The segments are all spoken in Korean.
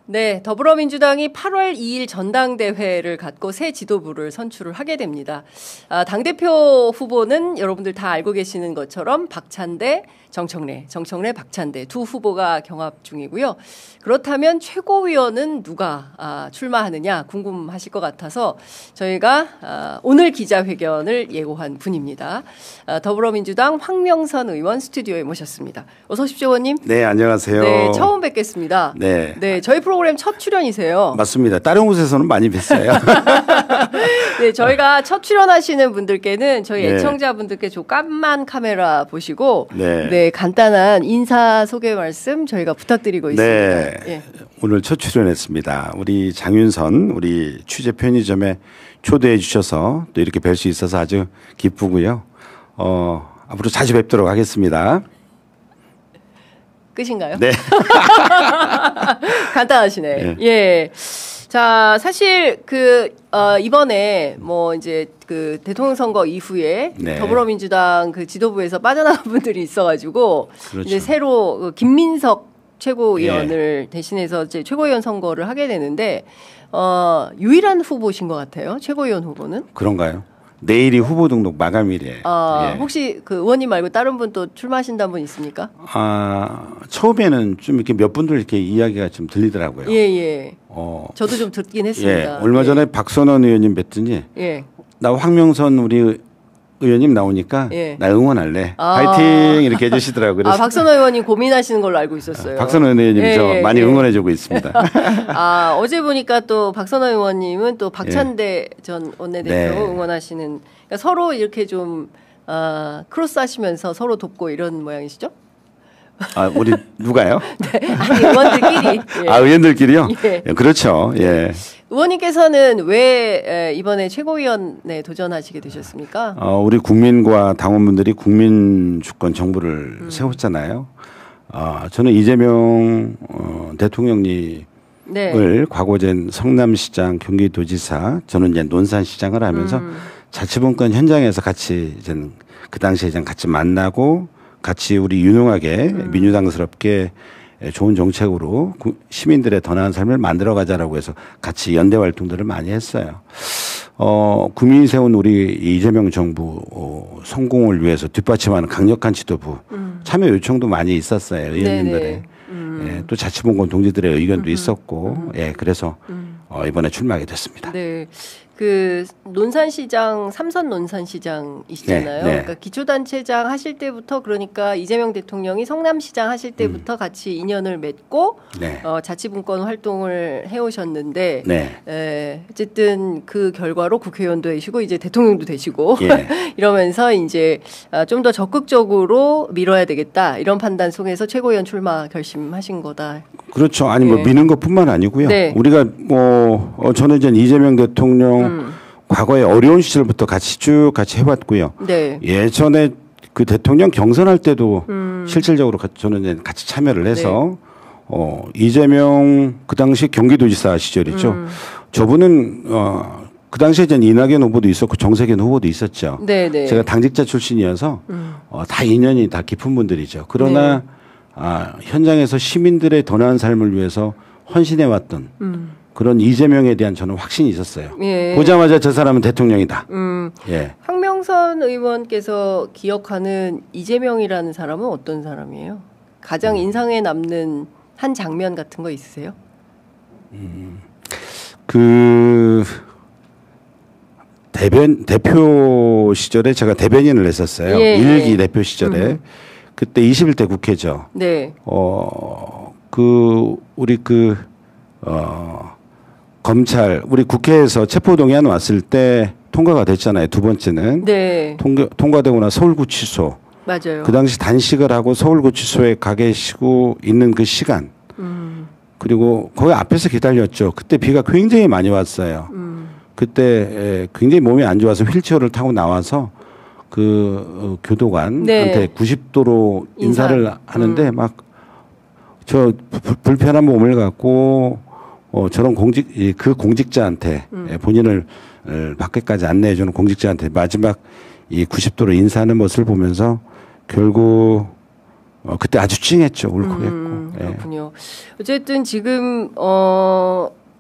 네, 더불어민주당이 8월 2일 전당대회를 갖고 새 지도부를 선출을 하게 됩니다. 당대표 후보는 여러분들 다 알고 계시는 것처럼 박찬대, 정청래, 박찬대 두 후보가 경합 중이고요. 그렇다면 최고위원은 누가 출마하느냐 궁금하실 것 같아서 저희가 오늘 기자회견을 예고한 분입니다. 더불어민주당 황명선 의원 스튜디오에 모셨습니다. 어서 오십시오, 의원님. 네, 안녕하세요. 네, 처음 뵙겠습니다. 네. 네, 저희 프로그램 첫 출연이세요. 맞습니다. 다른 곳에서는 많이 뵀어요. 네, 저희가 첫 출연하시는 분들께는 저희 애청자분들께 좀 까만 카메라 보시고 네, 간단한 인사 소개 말씀 저희가 부탁드리고 있습니다. 네, 예. 오늘 첫 출연했습니다. 우리 장윤선 우리 취재 편의점에 초대해 주셔서 또 이렇게 뵐 수 있어서 아주 기쁘고요. 앞으로 자주 뵙도록 하겠습니다. 끝인가요? 네. 간단하시네. 예. 자, 사실 이번에 이제 대통령 선거 이후에 더불어민주당 지도부에서 빠져나간 분들이 있어가지고 그렇죠. 이제 새로 김민석 최고위원을 대신해서 이제 최고위원 선거를 하게 되는데 유일한 후보신 것 같아요. 최고위원 후보는. 그런가요? 내일이 후보 등록 마감일이에요. 혹시 의원님 말고 다른 분 또 출마하신다는 분 있습니까? 처음에는 좀 이렇게 몇 분들 이렇게 이야기가 좀 들리더라고요. 예. 저도 좀 듣긴 했습니다. 얼마 전에 박선원 의원님 뵀더니 나 황명선 우리 의원님 나오니까 나 응원할래. 파이팅 이렇게 해주시더라고요. 박선원 의원님 고민하시는 걸로 알고 있었어요. 박선원 의원님 저 많이 응원해주고 있습니다. 어제 보니까 또 박선원 의원님은 또 박찬대 전 원내대표 응원하시는 그러니까 서로 이렇게 좀 크로스하시면서 서로 돕고 이런 모양이시죠? 우리 누가요? 네, 아니 의원들끼리. 의원들끼리요? 그렇죠. 예. 의원님께서는 왜 이번에 최고위원에 도전하시게 되셨습니까? 우리 국민과 당원분들이 국민 주권 정부를 세웠잖아요. 저는 이재명 대통령님을 과거젠 성남시장, 경기도지사, 저는 이제 논산시장을 하면서 자치분권 현장에서 같이 그 당시에 같이 만나고 같이 우리 유능하게 민주당스럽게 좋은 정책으로 시민들의 더 나은 삶을 만들어가자라고 해서 같이 연대 활동들을 많이 했어요. 국민이 세운 우리 이재명 정부 성공을 위해서 뒷받침하는 강력한 지도부 참여 요청도 많이 있었어요. 의원님들의. 또 자치분권 동지들의 의견도 있었고 그래서 이번에 출마하게 됐습니다. 네. 논산시장, 삼선 논산시장이시잖아요. 그러니까 기초단체장 하실 때부터 그러니까 이재명 대통령이 성남시장 하실 때부터 같이 인연을 맺고 자치분권 활동을 해오셨는데 어쨌든 그 결과로 국회의원도 되시고 이제 대통령도 되시고 이러면서 이제 좀 더 적극적으로 밀어야 되겠다 이런 판단 속에서 최고위원 출마 결심하신 거다. 그렇죠. 아니 미는 것뿐만 아니고요. 우리가 저는 이제 이재명 대통령 과거에 어려운 시절부터 쭉 같이 해왔고요. 예전에 그 대통령 경선할 때도 실질적으로 저는 이제 같이 참여를 해서 이재명 그 당시 경기도지사 시절이죠. 저분은 그 당시에 이제 이낙연 후보도 있었고 정세균 후보도 있었죠. 제가 당직자 출신이어서 다 인연이 다 깊은 분들이죠. 그러나 현장에서 시민들의 더 나은 삶을 위해서 헌신해왔던 그런 이재명에 대한 저는 확신이 있었어요. 보자마자 저 사람은 대통령이다. 황명선 의원께서 기억하는 이재명이라는 사람은 어떤 사람이에요? 가장 인상에 남는 한 장면 같은 거 있으세요? 대표 시절에 제가 대변인을 했었어요. 일기 대표 시절에. 그때 21대 국회죠. 우리 검찰, 우리 국회에서 체포동의안 왔을 때 통과가 됐잖아요. 두 번째는. 통과되고 나서 서울구치소. 맞아요. 그 당시 단식을 하고 서울구치소에 가 계시고 있는 그 시간. 그리고 거기 앞에서 기다렸죠. 그때 비가 굉장히 많이 왔어요. 그때 굉장히 몸이 안 좋아서 휠체어를 타고 나와서 교도관한테 90도로 인사를 하는데 막 저 불편한 몸을 갖고 저런 그 공직자한테 본인을 밖에까지 안내해주는 공직자한테 마지막 이 90도로 인사하는 모습을 보면서 결국 그때 아주 찡했죠. 울컥했고. 그렇군요. 어쨌든 지금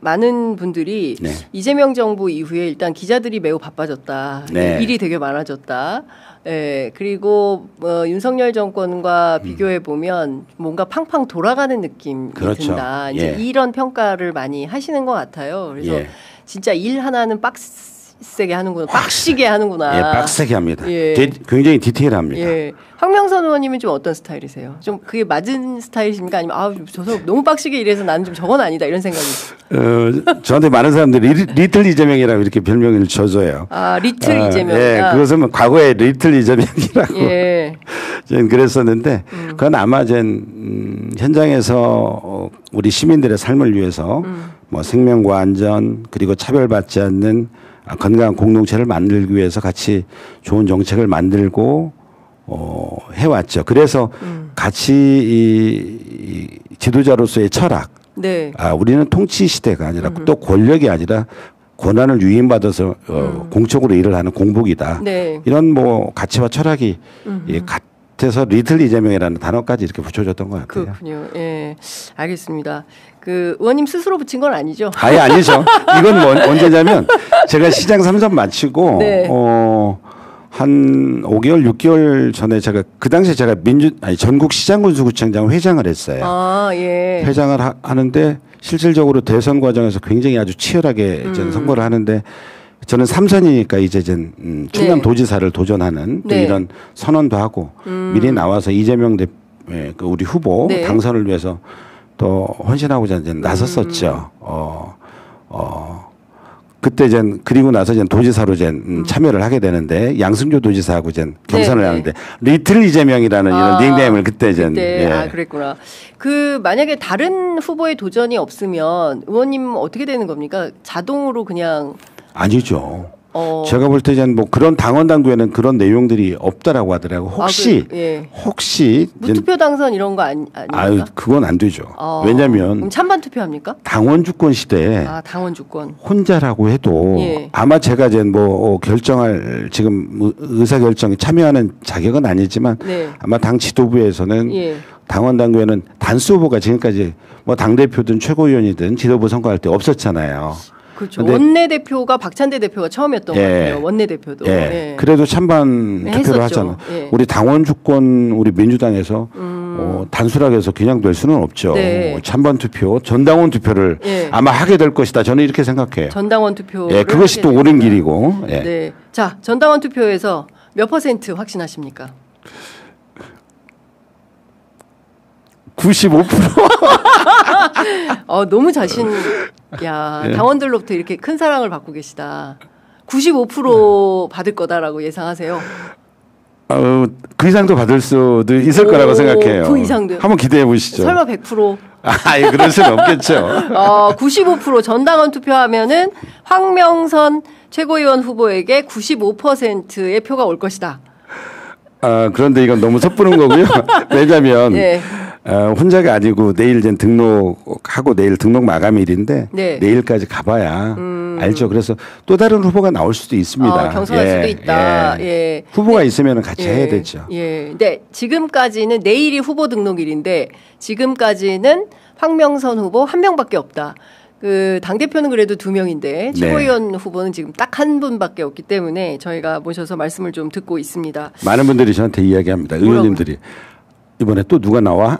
많은 분들이 네. 이재명 정부 이후에 일단 기자들이 매우 바빠졌다. 네. 일이 되게 많아졌다. 예, 그리고 윤석열 정권과 비교해 보면 뭔가 팡팡 돌아가는 느낌이 그렇죠. 든다. 이제 이런 평가를 많이 하시는 것 같아요. 그래서 진짜 일 하나는 빡세게 하는구나. 빡시게 하는구나. 예, 빡세게 합니다. 굉장히 디테일합니다. 황명선 의원님은 좀 어떤 스타일이세요? 좀 그게 맞은 스타일이십니까? 아니면 저 사람 너무 빡시게 일해서 나는 좀 저건 아니다 이런 생각이. 저한테 많은 사람들이 리틀 이재명이라고 이렇게 별명을 줘줘요. 리틀 이재명. 그것은 과거에 리틀 이재명이라고 저는 그랬었는데 그건 아마 현장에서 우리 시민들의 삶을 위해서 뭐 생명과 안전 그리고 차별받지 않는 건강한 공동체를 만들기 위해서 같이 좋은 정책을 만들고 해왔죠. 그래서 같이 이 지도자로서의 철학. 우리는 통치 시대가 아니라 또 권력이 아니라 권한을 위임받아서 공적으로 일을 하는 공복이다. 이런 뭐 가치와 철학이 같아서 리틀 이재명이라는 단어까지 이렇게 붙여줬던 것 같아요. 그렇군요. 예, 알겠습니다. 의원님 스스로 붙인 건 아니죠? 아니죠. 이건 언제냐면 제가 시장 3선 마치고 한 5개월, 6개월 전에 그 당시에 제가 전국 시장군수구청장 회장을 했어요. 회장을 하는데 실질적으로 대선 과정에서 굉장히 아주 치열하게 선거를 하는데 저는 3선이니까 이제 충남도지사를 도전하는 또 이런 선언도 하고 미리 나와서 이재명 우리 후보 당선을 위해서 또 헌신하고자 이제 나섰었죠. 그때 그리고 나서 도지사로 참여를 하게 되는데 양승조 도지사하고 경선을 하는데 리틀 이재명이라는 이런 닉네임을 그때 그랬구나. 만약에 다른 후보의 도전이 없으면 의원님 어떻게 되는 겁니까? 자동으로 그냥 아니죠. 제가 볼 때 뭐 그런 당원 당규에는 그런 내용들이 없다라고 하더라고. 혹시 무투표 당선 이런 거 아닙니까? 그건 안 되죠. 왜냐하면 그럼 찬반 투표합니까? 당원 주권 시대에 당원 주권 혼자라고 해도 아마 제가 뭐 결정할 지금 의사 결정에 참여하는 자격은 아니지만 아마 당 지도부에서는 당원 당규에는 단수 후보가 지금까지 뭐 당 대표든 최고위원이든 지도부 선거할 때 없었잖아요. 그렇죠. 원내대표가 박찬대 대표가 처음이었던 것 같아요. 원내대표도. 그래도 찬반 투표를 하잖아. 우리 당원 주권 우리 민주당에서 단순하게 해서 그냥 될 수는 없죠. 찬반 투표, 전당원 투표를 아마 하게 될 것이다. 저는 이렇게 생각해요. 전당원 투표. 그것이 또 옳은 길이고. 자, 전당원 투표에서 몇 % 확신하십니까? 95%. 너무 당원들로부터 이렇게 큰 사랑을 받고 계시다. 95% 받을 거다라고 예상하세요? 그 이상도 받을 수도 있을 거라고 생각해요. 그 이상도요? 한번 기대해 보시죠. 설마 100%? 그럴 수는 없겠죠. 95% 전당원 투표하면은 황명선 최고위원 후보에게 95%의 표가 올 것이다. 그런데 이건 너무 섣부른 거고요. 왜냐하면 혼자가 아니고 내일 등록하고 내일 등록 마감일인데 내일까지 가봐야 알죠. 그래서 또 다른 후보가 나올 수도 있습니다. 경선할 수도 있다. 후보가 있으면 같이 해야 되죠. 근데 지금까지는 내일이 후보 등록일인데 지금까지는 황명선 후보 한 명밖에 없다. 당대표는 그래도 2명인데 최고위원 후보는 지금 딱 한 분밖에 없기 때문에 저희가 모셔서 말씀을 좀 듣고 있습니다. 많은 분들이 저한테 이야기합니다. 의원님들이. 이번에 또 누가 나와?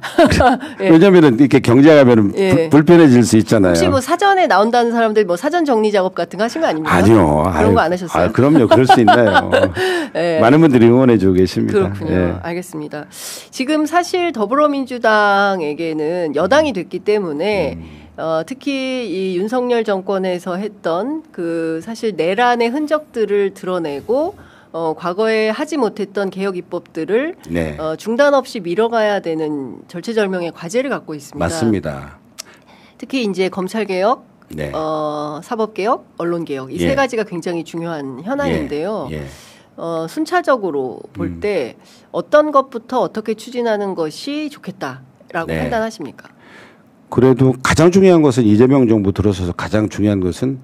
왜냐면은 이렇게 경쟁하면 불편해질 수 있잖아요. 혹시 뭐 사전에 나온다는 사람들 뭐 사전 정리 작업 같은 거 하신 거 아닙니까? 아니요. 그런 거 안 하셨어요? 그럼요. 그럴 수 있나요? 많은 분들이 응원해주고 계십니다. 그렇군요. 알겠습니다. 지금 사실 더불어민주당에게는 여당이 됐기 때문에 특히 이 윤석열 정권에서 했던 사실 내란의 흔적들을 드러내고 과거에 하지 못했던 개혁 입법들을 중단 없이 밀어가야 되는 절체절명의 과제를 갖고 있습니다. 맞습니다. 특히 이제 검찰 개혁, 사법 개혁, 언론 개혁 이 세 가지가 굉장히 중요한 현안인데요. 순차적으로 볼 때 어떤 것부터 어떻게 추진하는 것이 좋겠다라고 판단하십니까? 그래도 가장 중요한 것은 이재명 정부 들어서서 가장 중요한 것은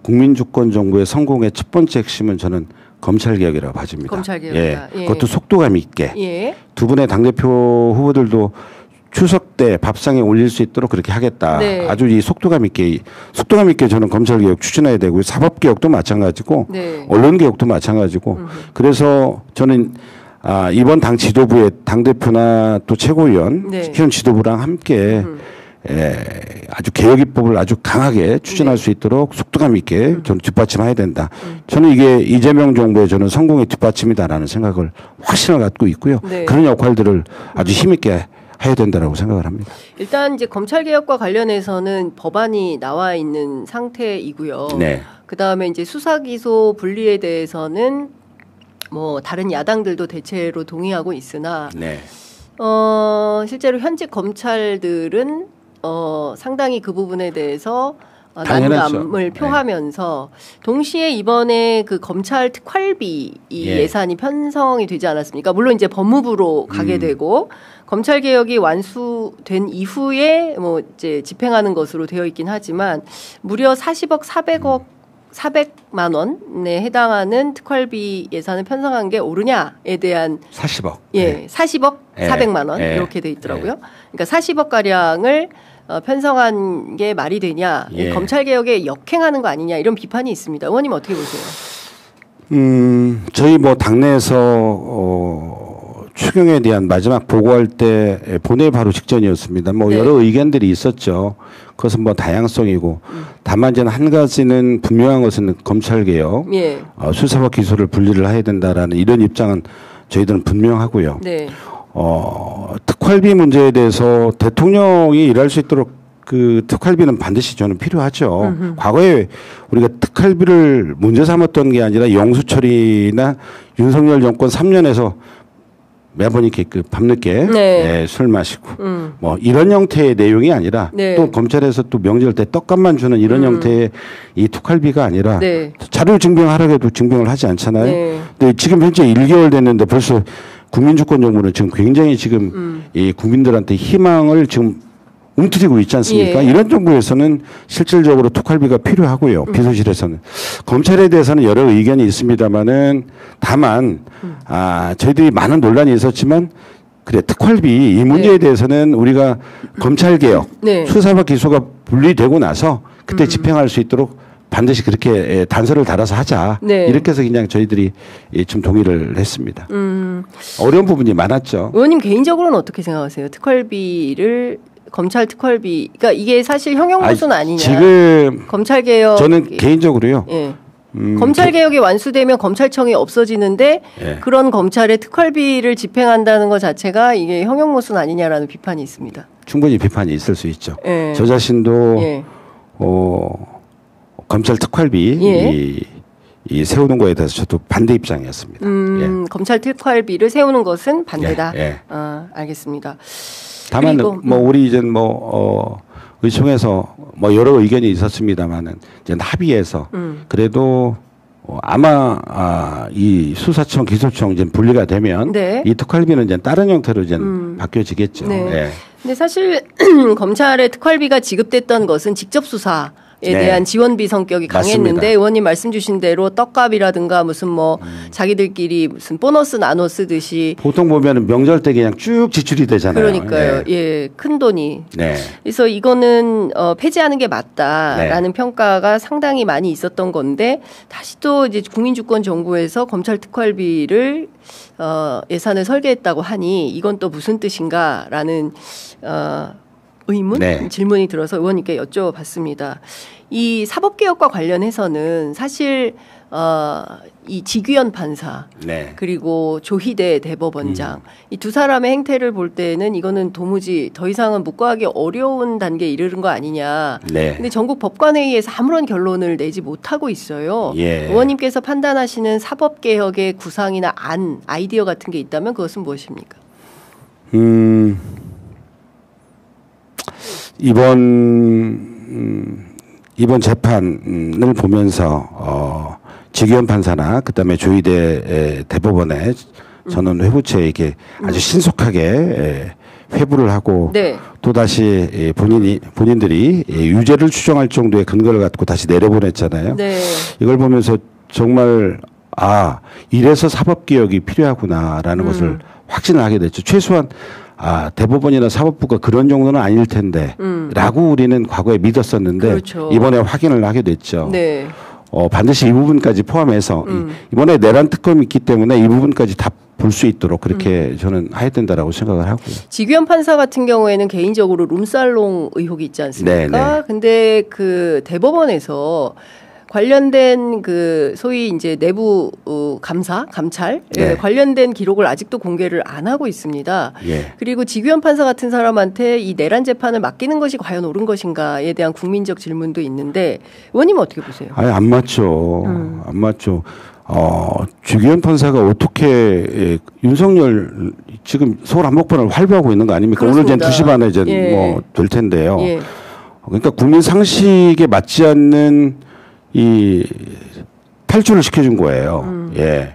국민주권 정부의 성공의 첫 번째 핵심은 저는 검찰개혁이라고 봐집니다. 검찰개혁이다. 예. 그것도 속도감 있게. 예. 두 분의 당대표 후보들도 추석 때 밥상에 올릴 수 있도록 그렇게 하겠다. 네. 아주 이 속도감 있게 저는 검찰개혁 추진해야 되고 사법개혁도 마찬가지고 네. 언론개혁도 마찬가지고 그래서 저는 이번 당 지도부의 당대표나 또 최고위원, 네. 현 지도부랑 함께 아주 개혁 입법을 아주 강하게 추진할 수 있도록 속도감 있게 저는 뒷받침해야 된다. 저는 이게 이재명 정부의 저는 성공의 뒷받침이다라는 생각을 확신을 갖고 있고요. 네. 그런 역할들을 아주 힘있게 해야 된다라고 생각을 합니다. 일단 이제 검찰 개혁과 관련해서는 법안이 나와 있는 상태이고요. 네. 그 다음에 이제 수사 기소 분리에 대해서는 뭐 다른 야당들도 대체로 동의하고 있으나 네. 실제로 현직 검찰들은 상당히 그 부분에 대해서 당연하죠. 난감을 표하면서 동시에 이번에 그 검찰 특활비 예산이 편성이 되지 않았습니까? 물론 이제 법무부로 가게 되고 검찰 개혁이 완수된 이후에 뭐 이제 집행하는 것으로 되어 있긴 하지만 무려 40억 400만 원에 해당하는 특활비 예산을 편성한 게 옳으냐에 대한 40억. 예, 40억 400만 원 이렇게 돼 있더라고요. 그러니까 40억 가량을 편성한 게 말이 되냐, 검찰 개혁에 역행하는 거 아니냐 이런 비판이 있습니다. 의원님 어떻게 보세요? 저희 뭐 당내에서 추경에 대한 마지막 보고할 때 본회의 바로 직전이었습니다. 뭐 여러 의견들이 있었죠. 그것은 뭐 다양성이고 다만 이제 한 가지는 분명한 것은 검찰 개혁, 수사와 기소를 분리를 해야 된다라는 이런 입장은 저희들은 분명하고요. 네. 특활비 문제에 대해서 대통령이 일할 수 있도록 그 특활비는 반드시 저는 필요하죠. 과거에 우리가 특활비를 문제 삼았던 게 아니라 영수처리나 윤석열 정권 3년에서 매번 이렇게 그 밤늦게 술 마시고 뭐 이런 형태의 내용이 아니라 또 검찰에서 또 명절 때 떡값만 주는 이런 형태의 이 특활비가 아니라 자료 증명하라고 해도 증명을 하지 않잖아요. 근데 지금 현재 1개월 됐는데 벌써 국민주권 정부는 지금 굉장히 지금 이 국민들한테 희망을 지금 움트리고 있지 않습니까? 이런 정부에서는 실질적으로 특활비가 필요하고요. 비서실에서는. 검찰에 대해서는 여러 의견이 있습니다만은 다만 저희들이 많은 논란이 있었지만 그래 특활비 이 문제에 대해서는 우리가 검찰개혁 수사와 기소가 분리되고 나서 그때 집행할 수 있도록 반드시 그렇게 단서를 달아서 하자. 이렇게 해서 그냥 저희들이 좀 동의를 했습니다. 어려운 부분이 많았죠. 의원님 개인적으로는 어떻게 생각하세요? 특활비를 검찰 특활비, 그러니까 이게 사실 형용모순 아니냐? 지금 검찰 개혁 저는 개인적으로요. 검찰 개혁이 완수되면 검찰청이 없어지는데 그런 검찰의 특활비를 집행한다는 것 자체가 이게 형용모순 아니냐라는 비판이 있습니다. 충분히 비판이 있을 수 있죠. 저 자신도 검찰 특활비 이 세우는 거에 대해서 저도 반대 입장이었습니다. 검찰 특활비를 세우는 것은 반대다. 알겠습니다. 다만 뭐 우리 이제 의총에서 뭐 여러 의견이 있었습니다만은 이제 합의해서 그래도 아마 이 수사청 기소청 이제 분리가 되면 이 특활비는 이제 다른 형태로 이제 바뀌어지겠죠. 근데 사실 검찰의 특활비가 지급됐던 것은 직접 수사 대한 지원비 성격이 강했는데 맞습니다. 의원님 말씀 주신 대로 떡값이라든가 무슨 뭐 자기들끼리 무슨 보너스 나눠 쓰듯이 보통 보면은 명절 때 그냥 쭉 지출이 되잖아요. 그러니까요. 큰 돈이. 그래서 이거는 폐지하는 게 맞다라는 평가가 상당히 많이 있었던 건데 다시 또 이제 국민주권 정부에서 검찰 특활비를 예산을 설계했다고 하니 이건 또 무슨 뜻인가라는 의문, 질문이 들어서 의원님께 여쭤봤습니다. 이 사법개혁과 관련해서는 사실 이 지규현 판사 그리고 조희대 대법원장 이 두 사람의 행태를 볼 때는 이거는 도무지 더 이상은 묵과하기 어려운 단계에 이르는 거 아니냐. 근데 전국 법관회의에서 아무런 결론을 내지 못하고 있어요. 의원님께서 판단하시는 사법개혁의 구상이나 아이디어 같은 게 있다면 그것은 무엇입니까? 이번 재판을 보면서 지규현 판사나 그다음에 조희대 대법원에 저는 회부처에게 아주 신속하게 회부를 하고 또 다시 본인들이 유죄를 추정할 정도의 근거를 갖고 다시 내려보냈잖아요. 이걸 보면서 정말 이래서 사법개혁이 필요하구나라는 것을 확신을 하게 됐죠. 최소한 대법원이나 사법부가 그런 정도는 아닐 텐데 라고 우리는 과거에 믿었었는데 그렇죠. 이번에 확인을 하게 됐죠. 네. 반드시 이 부분까지 포함해서 이번에 내란 특검이 있기 때문에 이 부분까지 다 볼 수 있도록 그렇게 저는 해야 된다라고 생각을 하고요. 지규현 판사 같은 경우에는 개인적으로 룸살롱 의혹이 있지 않습니까? 네. 근데 그 대법원에서 관련된 그 소위 이제 내부 감찰 네. 관련된 기록을 아직도 공개를 안 하고 있습니다. 예. 그리고 지규현 판사 같은 사람한테 이 내란 재판을 맡기는 것이 과연 옳은 것인가에 대한 국민적 질문도 있는데 의원님은 어떻게 보세요? 안 맞죠. 안 맞죠. 주기현 판사가 어떻게 윤석열 지금 서울 한복판을 활보하고 있는 거 아닙니까? 그렇습니다. 오늘 이제 2시 반에 이제 예. 될 텐데요. 예. 그러니까 국민 상식에 맞지 않는 이 탈출을 시켜준 거예요. 예.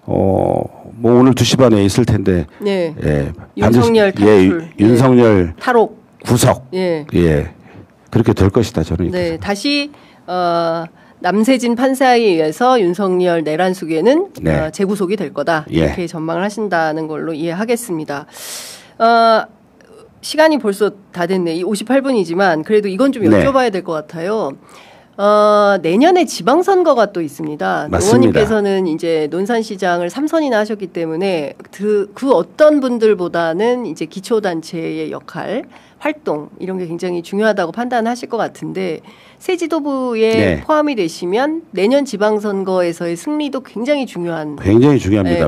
뭐 오늘 2시 반에 있을 텐데. 네. 예. 윤석열 탈출. 윤석열 탈옥. 구속. 예. 예. 그렇게 될 것이다 저는. 네. 다시 남세진 판사에 의해서 윤석열 내란 수괴는 네. 재구속이 될 거다. 예. 이렇게 전망을 하신다는 걸로 이해하겠습니다. 시간이 벌써 다 됐네. 58분이지만 그래도 이건 좀 여쭤봐야 될 것 같아요. 내년에 지방선거가 또 있습니다. 맞습니다. 의원님께서는 이제 논산시장을 3선이나 하셨기 때문에 그 어떤 분들보다는 이제 기초단체의 역할, 활동 이런 게 굉장히 중요하다고 판단하실 것 같은데 새 지도부에 네. 포함이 되시면 내년 지방선거에서의 승리도 굉장히 중요합니다.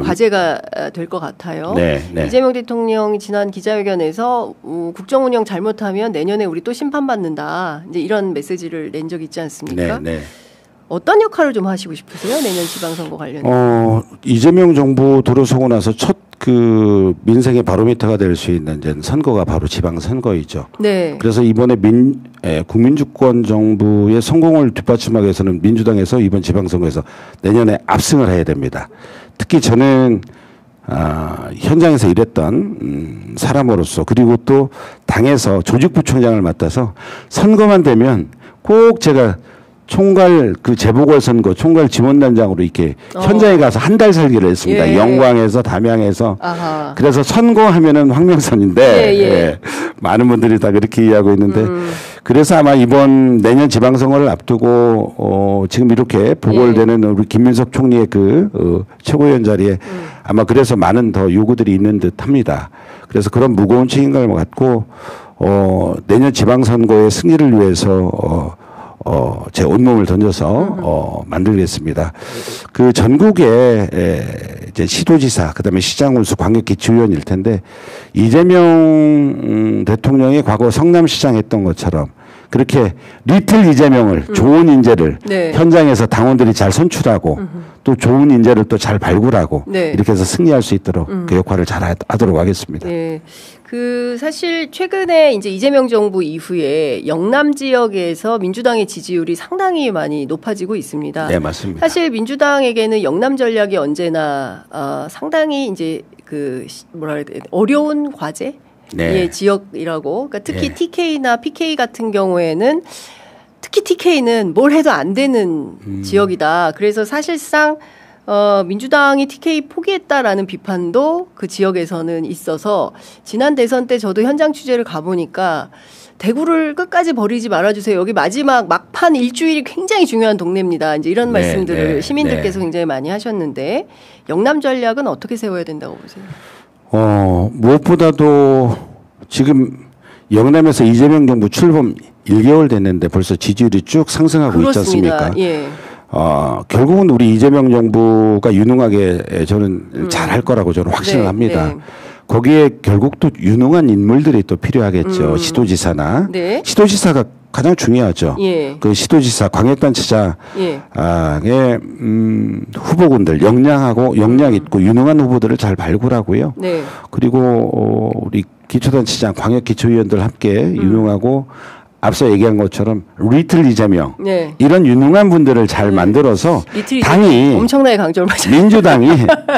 과제가 될 것 같아요. 네. 이재명 대통령이 지난 기자회견에서 국정운영 잘못하면 내년에 우리 또 심판받는다. 이제 이런 메시지를 낸 적 있지 않습니까? 네. 어떤 역할을 좀 하시고 싶으세요? 내년 지방선거 관련해서. 이재명 정부 들어서고 나서 첫 그 민생의 바로미터가 될 수 있는 이제 선거가 바로 지방선거이죠. 네. 그래서 이번에 국민주권 정부의 성공을 뒷받침하기 위해서는 민주당에서 이번 지방선거에서 내년에 압승을 해야 됩니다. 특히 저는 현장에서 일했던 사람으로서 그리고 또 당에서 조직부총장을 맡아서 선거만 되면 꼭 제가 총괄 그 재보궐선거 총괄 지원단장으로 이렇게 현장에 가서 한 달 살기를 했습니다. 예. 영광에서 담양에서. 아하. 그래서 선거하면은 황명선인데 예. 많은 분들이 다 그렇게 이해하고 있는데 그래서 아마 이번 내년 지방선거를 앞두고 지금 이렇게 보궐되는 우리 김민석 총리의 그 최고위원 자리에 아마 그래서 많은 더 요구들이 있는 듯합니다. 그래서 그런 무거운 책임감을 갖고 내년 지방선거의 승리를 위해서 제 온몸을 던져서 만들겠습니다. 그 전국에 이제 시도지사, 그다음에 시장, 군수, 광역기초위원일 텐데 이재명 대통령이 과거 성남시장 했던 것처럼 그렇게 리틀 이재명을 좋은 인재를 네. 현장에서 당원들이 잘 선출하고 또 좋은 인재를 또 잘 발굴하고 네. 이렇게 해서 승리할 수 있도록 그 역할을 잘 하도록 하겠습니다. 네. 그 사실 최근에 이제 이재명 정부 이후에 영남 지역에서 민주당의 지지율이 상당히 많이 높아지고 있습니다. 네, 맞습니다. 사실 민주당에게는 영남 전략이 언제나 상당히 이제 그 뭐라 해야 돼 어려운 과제 의 지역이라고. 그러니까 특히 TK나 PK 같은 경우에는 특히 TK는 뭘 해도 안 되는 지역이다. 그래서 사실상 민주당이 TK 포기했다라는 비판도 그 지역에서는 있어서 지난 대선 때 저도 현장 취재를 가보니까 대구를 끝까지 버리지 말아주세요. 여기 마지막 막판 일주일이 굉장히 중요한 동네입니다. 이제 이런 말씀들을 시민들께서 굉장히 많이 하셨는데 영남 전략은 어떻게 세워야 된다고 보세요? 무엇보다도 지금 영남에서 이재명 정부 출범 1개월 됐는데 벌써 지지율이 쭉 상승하고 그렇습니다. 있지 않습니까? 예. 결국은 우리 이재명 정부가 유능하게 저는 잘할 거라고 저는 확신을 합니다. 거기에 결국 또 유능한 인물들이 또 필요하겠죠. 시도지사나. 네. 시도지사가 가장 중요하죠. 예. 그 시도지사, 광역단체장의 후보군들 역량 있고 유능한 후보들을 잘 발굴하고요. 네. 그리고 우리 기초단체장, 광역기초위원들 함께 유능하고 앞서 얘기한 것처럼 리틀 이재명 이런 유능한 분들을 잘 만들어서 당이 엄청나게 강조를 맞아요.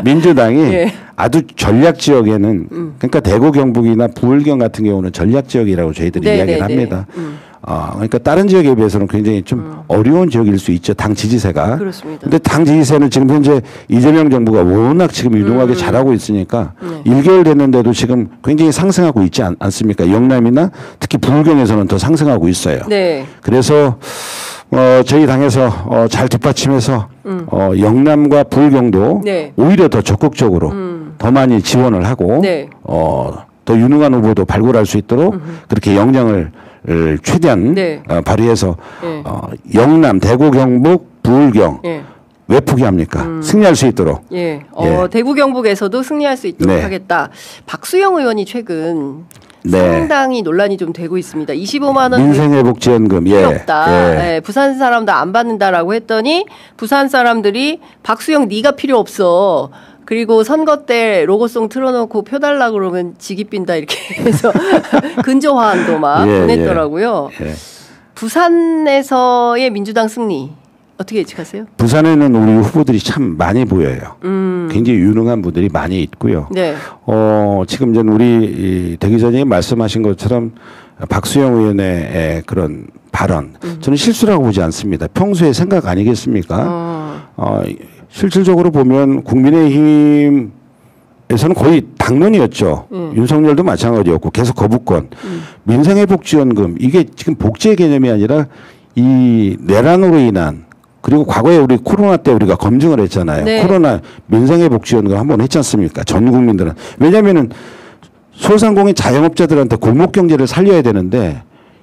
민주당이 아주 전략 지역에는 그러니까 대구 경북이나 부울경 같은 경우는 전략 지역이라고 저희들이 이야기를 합니다. 그러니까 다른 지역에 비해서는 굉장히 좀 어려운 지역일 수 있죠. 당 지지세가. 그렇습니다. 근데 당 지지세는 지금 현재 이재명 정부가 워낙 지금 유능하게 잘하고 있으니까 네. 1개월 됐는데도 지금 굉장히 상승하고 있지 않습니까? 영남이나 특히 불경에서는 더 상승하고 있어요. 네. 그래서 저희 당에서 잘 뒷받침해서 영남과 불경도 네. 오히려 더 적극적으로 더 많이 지원을 하고 네. 더 유능한 후보도 발굴할 수 있도록 그렇게 역량을 최대한 네. 발휘해서 네. 영남, 대구, 경북, 부울경 네. 왜 포기합니까? 승리할 수 있도록. 예. 대구, 경북에서도 승리할 수 있도록 네. 하겠다. 박수영 의원이 최근 네. 상당히 논란이 좀 되고 있습니다. 25만 원 민생회복지원금 필요 없다. 예. 부산 사람도 안 받는다라고 했더니 부산 사람들이 박수영 네가 필요 없어. 그리고 선거 때 로고송 틀어놓고 표 달라 그러면 지기 빈다 이렇게 해서 근저화한도 막 보냈더라고요. 예. 부산에서의 민주당 승리 어떻게 예측하세요? 부산에는 우리 후보들이 참 많이 보여요. 굉장히 유능한 분들이 많이 있고요. 네. 지금 전 우리 대기자님이 말씀하신 것처럼 박수영 의원의 그런 발언 저는 실수라고 보지 않습니다. 평소에 생각 아니겠습니까? 실질적으로 보면 국민의힘에서는 거의 당론이었죠. 윤석열도 마찬가지였고 계속 거부권. 민생회복지원금 이게 지금 복지의 개념이 아니라 이 내란으로 인한 그리고 과거에 우리 코로나 때 우리가 검증을 했잖아요. 네. 코로나 민생회복지원금 한번 했지 않습니까? 전 국민들은. 왜냐면은 소상공인 자영업자들한테 골목 경제를 살려야 되는데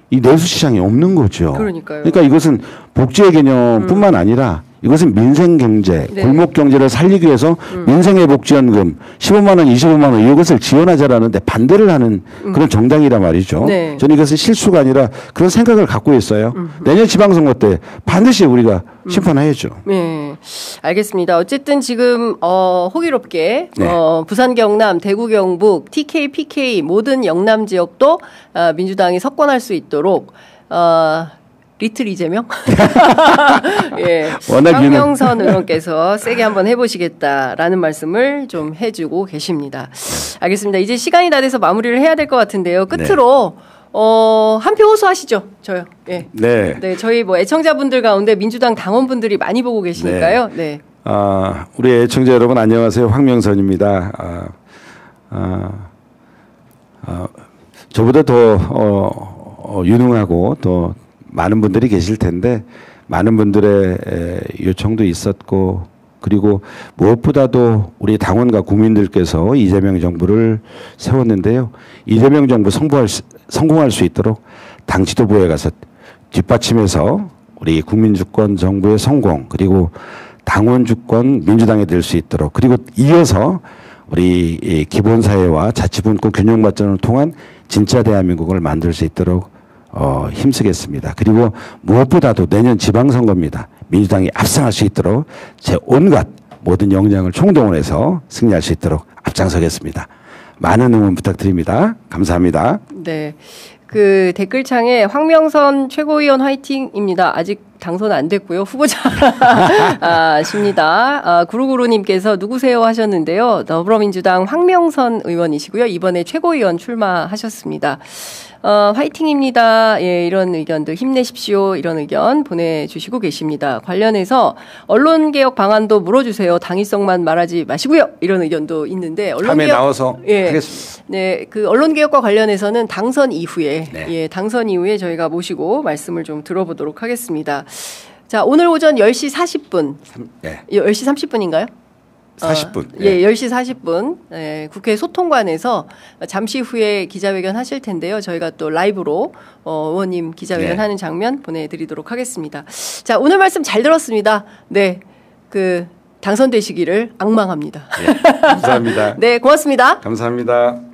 이 내수시장이 없는 거죠. 그러니까요. 그러니까 이것은 복지의 개념뿐만 아니라 이것은 민생경제, 네. 골목경제를 살리기 위해서 민생회복지원금 15만 원, 25만 원 이것을 지원하자라는데 반대를 하는 그런 정당이란 말이죠. 네. 저는 이것은 실수가 아니라 그런 생각을 갖고 있어요. 내년 지방선거 때 반드시 우리가 심판해야죠. 네, 알겠습니다. 어쨌든 지금 호기롭게 네. 부산, 경남, 대구, 경북, TK, PK 모든 영남 지역도 민주당이 석권할 수 있도록 리틀 이재명? 예. 황명선 의원께서 세게 한번 해보시겠다라는 말씀을 좀 해주고 계십니다. 알겠습니다. 이제 시간이 다 돼서 마무리를 해야 될 것 같은데요. 끝으로 한 표 호소하시죠. 저요. 예. 네. 네. 저희 뭐 애청자분들 가운데 민주당 당원분들이 많이 보고 계시니까요. 네. 우리 애청자 여러분 안녕하세요. 황명선입니다. 저보다 더 유능하고 더 많은 분들이 계실 텐데 많은 분들의 요청도 있었고 그리고 무엇보다도 우리 당원과 국민들께서 이재명 정부를 세웠는데요. 이재명 정부 성공할 수 있도록 당 지도부에 가서 뒷받침해서 우리 국민주권 정부의 성공 그리고 당원주권 민주당에 될 수 있도록 그리고 이어서 우리 기본사회와 자치분권 균형 발전을 통한 진짜 대한민국을 만들 수 있도록 힘쓰겠습니다. 그리고 무엇보다도 내년 지방선거입니다. 민주당이 압승할 수 있도록 제 온갖 모든 역량을 총동원해서 승리할 수 있도록 앞장서겠습니다. 많은 응원 부탁드립니다. 감사합니다. 네. 그 댓글창에 황명선 최고위원 화이팅입니다. 아직 당선 안 됐고요. 후보자십니다. 구루구루님께서 누구세요 하셨는데요. 더불어민주당 황명선 의원이시고요. 이번에 최고위원 출마하셨습니다. 화이팅입니다. 예, 이런 의견도 힘내십시오. 이런 의견 보내주시고 계십니다. 관련해서 언론개혁 방안도 물어주세요. 당위성만 말하지 마시고요. 이런 의견도 있는데 언론개혁 나와서 하겠습니다. 네, 그 언론개혁과 관련해서는 당선 이후에 당선 이후에 저희가 모시고 말씀을 좀 들어보도록 하겠습니다. 자, 오늘 오전 10시 40분. 10시 30분인가요? 40분. 예, 10시 40분. 예, 국회 소통관에서 잠시 후에 기자회견 하실 텐데요. 저희가 또 라이브로 의원님 기자회견 하는 장면 보내드리도록 하겠습니다. 자, 오늘 말씀 잘 들었습니다. 네, 당선되시기를 앙망합니다. 감사합니다. 네, 고맙습니다. 감사합니다.